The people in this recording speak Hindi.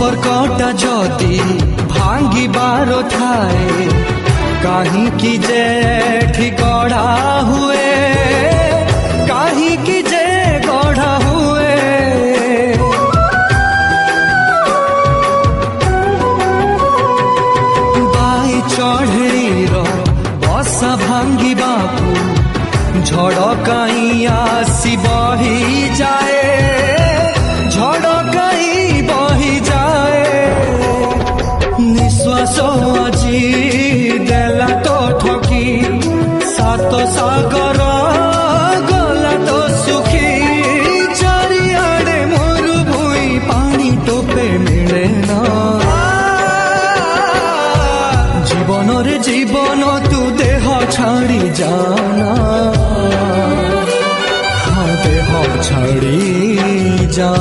संपर्कटा जदि भांगिबार थाए काहींकि जे गढ़ा हुए काहींकि जे गढ़ा हुए बाई चढ़ेईर बसा भांगिबाकू झड़ काई आसी बही जाए झड़ काई बही जाए निश्वास আজি देला तो ठकी सात सागर गला तो सुखी चारिआडे मोर भुई पानी टोपे मिले ना जीवन रे जीवन तू देह छाड़ी जाना हाँ देह छाड़ी जा।